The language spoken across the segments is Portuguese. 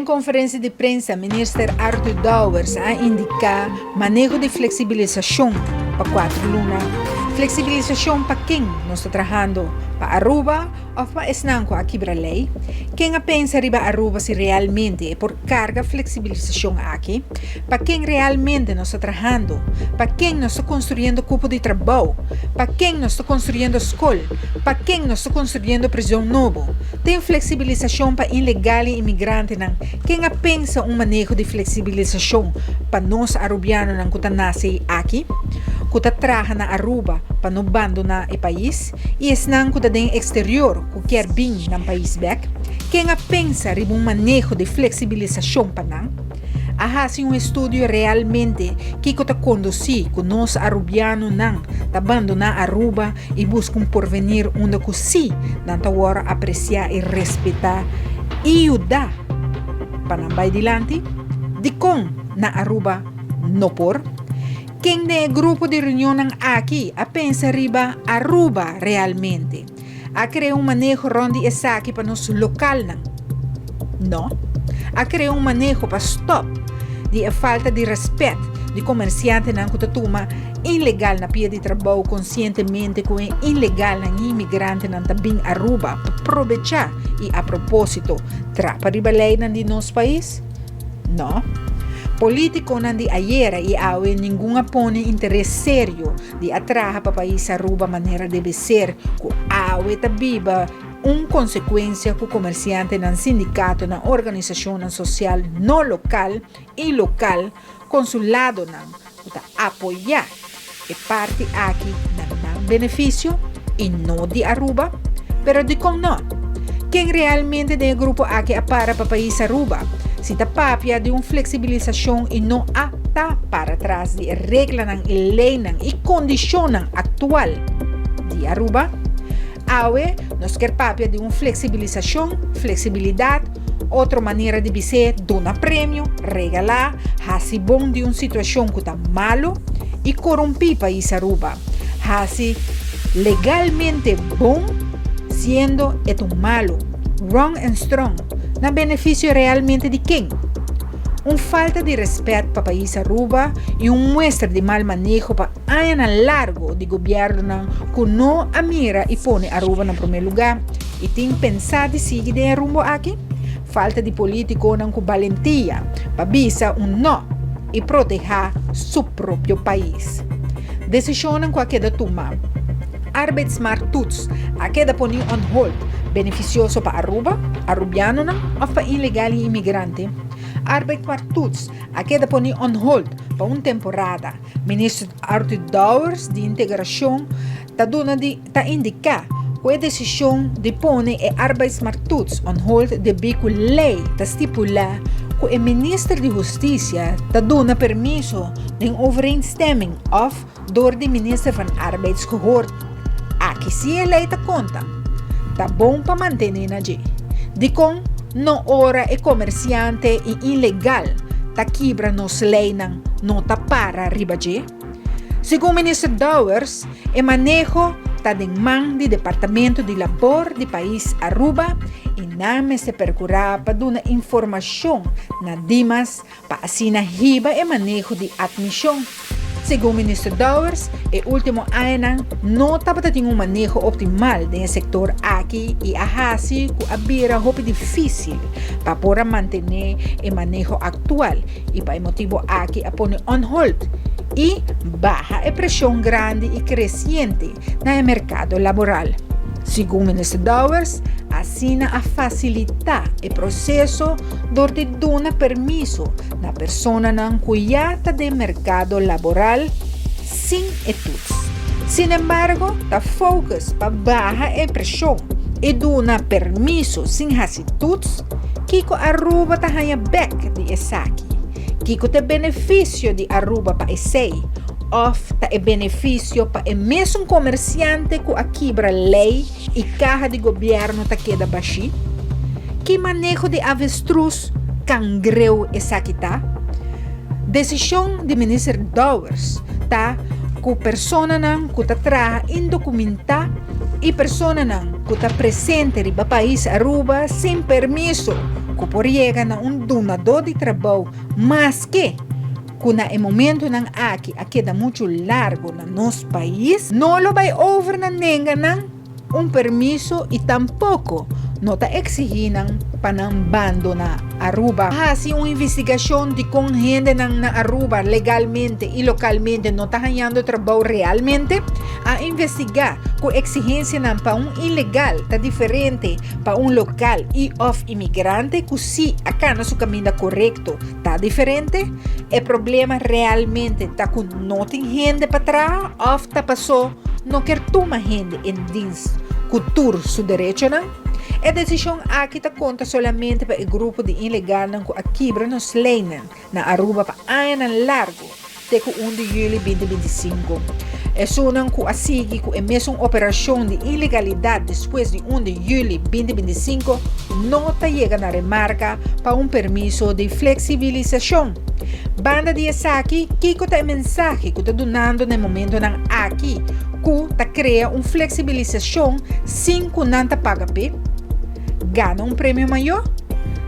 conferência de prensa, ministro Arthur Dowers a indicar manejo de flexibilização para 4 lunas. Flexibilização para quem nós está trabalhando? Para Aruba ou para Esnanco aqui para lei? Quem pensa riba Aruba se realmente é por carga flexibilização aqui? Para quem realmente nós está trabalhando? Para quem nós está construindo cupo de trabalho? Para quem nós está construindo escola? Para quem nós está construindo prisão novo? Tem flexibilização para ilegal e imigrante não? Quem pensa manejo de flexibilização para nós arubianos não que nasce aqui? Que trabalha na Aruba para não abandonar o país e esnan que den exterior que quer vir no país back. Quem pensa em manejo de flexibilização para não? Há um estudo realmente que está conduzir que nós arubianos não abandonar Aruba e buscar porvenir onde que sim não hora apreciar e respeitar e ajudar para não vai adiante de com na Aruba não por. Quem é grupo de reunião aqui a pensa riba Aruba realmente a criar manejo rondi essa aqui para nos local não a criar manejo para stop de falta de respeito de comerciante não que toma ilegal na pia de trabalho conscientemente com ilegal na imigrante não também Aruba para aproveitar e a propósito trapa riba lei de nosso país não. Político não de ayer e hoje nenhum põe interesse sério de atrair para o país Aruba maneira deve ser que hoje tabiba consequência que o comerciante no sindicato na organização social no local e local consulado não apoiar e parte aqui não benefício e não de Aruba pero de com não quem realmente de grupo aqui para o país Aruba se está papia de flexibilização e não está para trás de regra e lei e condição atual de Aruba, hoje nós quer papia de flexibilização, flexibilidade, outra maneira de ser, donar prêmio, regalar, hasi bom de situação que está malo e corromper país Aruba, hasi legalmente bom, sendo malo, wrong and strong. Na benefício realmente de quem? Falta de respeito para o país Aruba e muestra de mal manejo para ano largo de governo que não mira e põe Aruba no primeiro lugar e tem pensado de seguir de rumbo aqui? Falta de político com valentia para visar não e proteger seu próprio país. Decisão que a queda toma. Arbeidsmarkttoets a queda põe on hold beneficioso para Aruba, arubiano ou para ilegal e imigrante. Arbeidsmarkttoets a queda põe on hold para temporada. Ministro Arthur Dowers de Integração está indicar que a decisão de pôr a arbeidsmarkttoets on hold de bico lei está estipular que o ministro de Justiça está dando permisso de overeenstemming of door de minister van Arbeidsgehoord. Aqui se a lei está conta. Tá bom para manter na G. De com não hora e comerciante e ilegal tá quebra nos lei não tá para riba G. Segundo o ministro Dowers, o manejo tá de mão do Departamento de Labor do país Aruba e não se percurar para dar informação na Dimas para assinar riba e manejo de admissão. Segundo o ministro Dowers, o último ano não estava tendo manejo optimal do setor aqui e assim que havia muito difícil para poder manter o manejo atual e para o motivo aqui a pôr on hold e baixa a pressão grande e crescente no mercado laboral. Segundo o ministro Dowers, assina a facilitar o processo de dar permisso na pessoa não cuidada do mercado laboral sem estudos. Sin embargo, está focus para baixar a pressão e dar permisso sem estudos que a Aruba está ganhando back de Esaki, que o benefício de Aruba para esse of tá é benefício para o mesmo comerciante que a quebra lei e carga de governo tá queda baixi? Que manejo de avestruz cangreu essa aqui tá? Decisão de ministro Dowers tá que persona não que tá traga indocumentada e persona não que tá presente no país Aruba sem permisso que que por llegar a donador de trabalho, mas que kuna e momento nang aqui da muito largo na nosso país, não lo vai over na nenga nang permiso e tampouco não está exigindo para abandonar Aruba. Se uma investigação de com gente na Aruba legalmente e localmente não está ganhando trabalho realmente, a investigar com exigência para ilegal está diferente para local e of imigrante que se acá no seu caminho correto está diferente, o problema realmente está com não tem gente para trás ou está passou não quer tomar gente em dins cultura su direito não. A decisão aqui está conta solamente para o grupo de ilegal que aqui nos leinen na Aruba para ano largo, até 1 de julho 2025. É só que a seguir com a mesma operação de ilegalidade depois de 1 de julho 2025 não está chegando a remarca para permiso de flexibilização. Banda de aqui, que está a mensagem que está donando no momento aqui, que está cria flexibilização sem que não paga gana prêmio maior,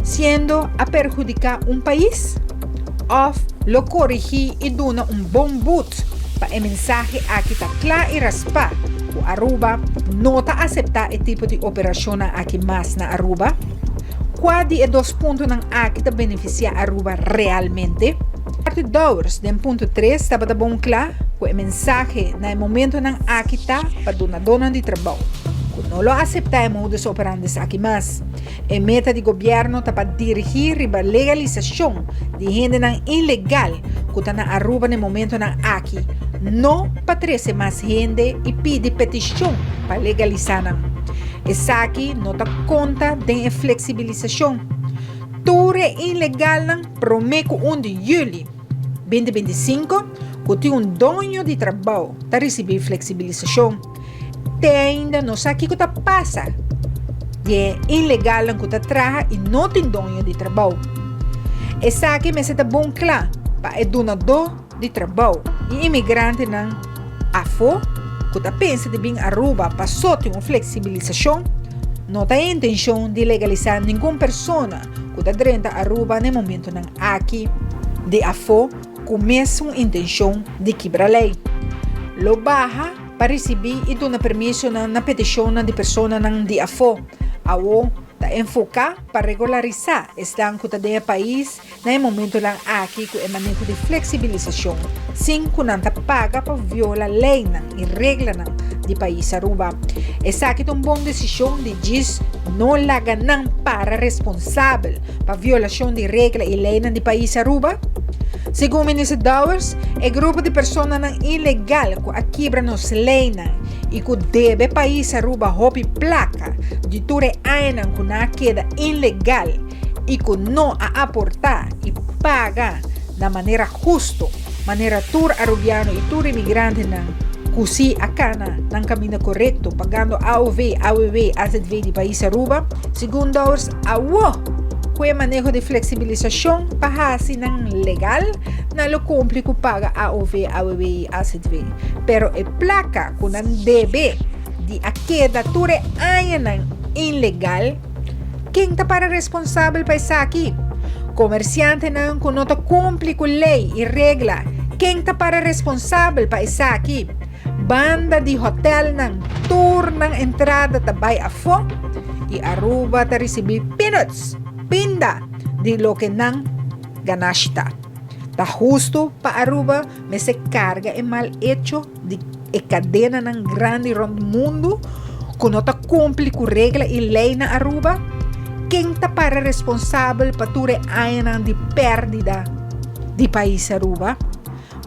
sendo a perjudicar país, ou lo corrigir e dona bom boot para a mensagem aqui está clara e raspa. O Aruba não está aceitar esse tipo de operação aqui mais na Aruba. Qual de dois pontos aqui está beneficiar Aruba realmente? Parte 2, do ponto 3, estava bom claro, com a mensagem no momento aqui está para dona de trabalho. Não lo aceitamos modus operandi aqui mais. A meta do governo está para dirigir a legalização de gente ilegal que está na Aruba no momento aqui. Não para trazer mais gente e pedir petição para legalizar. Essa aqui não está conta de flexibilização. Tudo ilegal promete 1 de julho 2025 que tem dono de trabalho para receber flexibilização. Ainda não sabe o que está passando. É ilegal que está trabalhando e não tem dono de trabalho. Essa aqui me está bom claro para o donador de trabalho e imigrante na AFO que está pensando de vir a Aruba para só ter uma flexibilização. Não tem intenção de legalizar nenhuma pessoa que está dentro da Aruba no momento aqui de AFO com a mesma intenção de quebrar a lei. Lo barra para receber e dar permisso na petição de pessoas de AFO. A O está enfocar para regularizar estanco do país no momento aqui com o manejo de flexibilização, sem que não paga para violar a lei e regra do país Aruba. Essa aqui é uma boa decisão de diz não laga não para responsável para violação de regra e lei do país Aruba. Segundo o ministro Dowers, o grupo de pessoas ilegal que aqui nos leina e que deve país Aruba roubar placa de tudo ano que não queda ilegal e que não a aportar e pagar da maneira justa, maneira tur arubiano e tur imigrante que se acá não caminho correto, pagando AOV, AZV de país Aruba. Segundo Dowers, com o manejo de flexibilização para assinar legal, não lo cumpre que paga AOV, e AZV. Pero a placa que não deve de aquela tudo ano ilegal, quem está para responsável para isso aqui? Comerciante não que não cumpre com lei e regra, quem está para responsável para isso aqui? Banda de hotel não turna entrada também a fome e Aruba está receber peanuts. Pinda de lo que não ganasta. Está justo para Aruba, mas se carga e mal hecho de cadena ng grande rond mundo, que não está cumpre com regra e lei na Aruba. Quem está para responsável para tudo ano de perdida de país Aruba?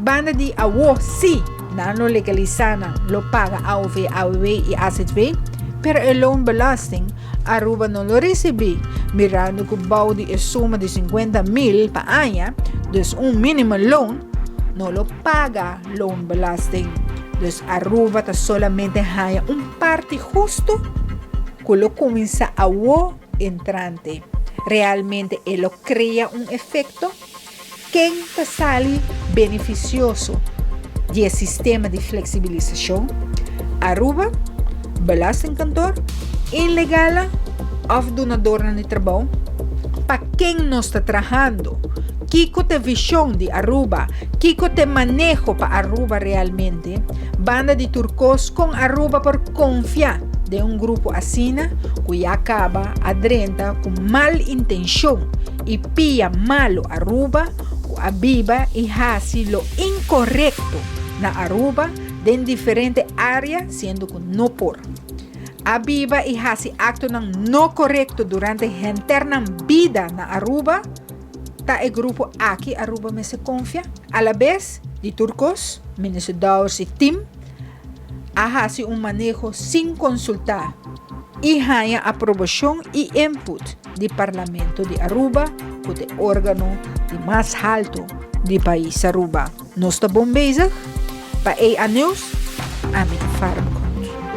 Banda de sim, não legalizana, lo paga AOV, e AZV, pero el loan belasting Aruba não lo recebi, mirando que o balde é suma de 50,000 para ano, dus mínimo loan, não lo paga loan belasting. Dus Aruba está solamente ganha parte justo que lo comienza a entrante. Realmente ele cria efeito quem está sale beneficioso do sistema de flexibilização. Aruba, belastingkantoor, ilegal of donador de trabalho, para quem nós está trabajando. Kiko te visão de Aruba, Kiko te manejo para Aruba realmente. Banda de turcos com Aruba por confiar de um grupo assina que acaba adrenta com mal intenção e pia malo Aruba, a biba e hasi lo incorrecto na Aruba de diferente área, sendo que no por. A biba e hasi acto ng no correcto durante a interna vida na Aruba, ta e grupo aqui Aruba me se confia. A la vez, de turcos, ministros e team, hasi manejo sin consultar e haya aprovação e input do Parlamento de Aruba, o de órgano de mais alto do país Aruba. Nós estamos bem bezig? Pa A News, Amin Farma.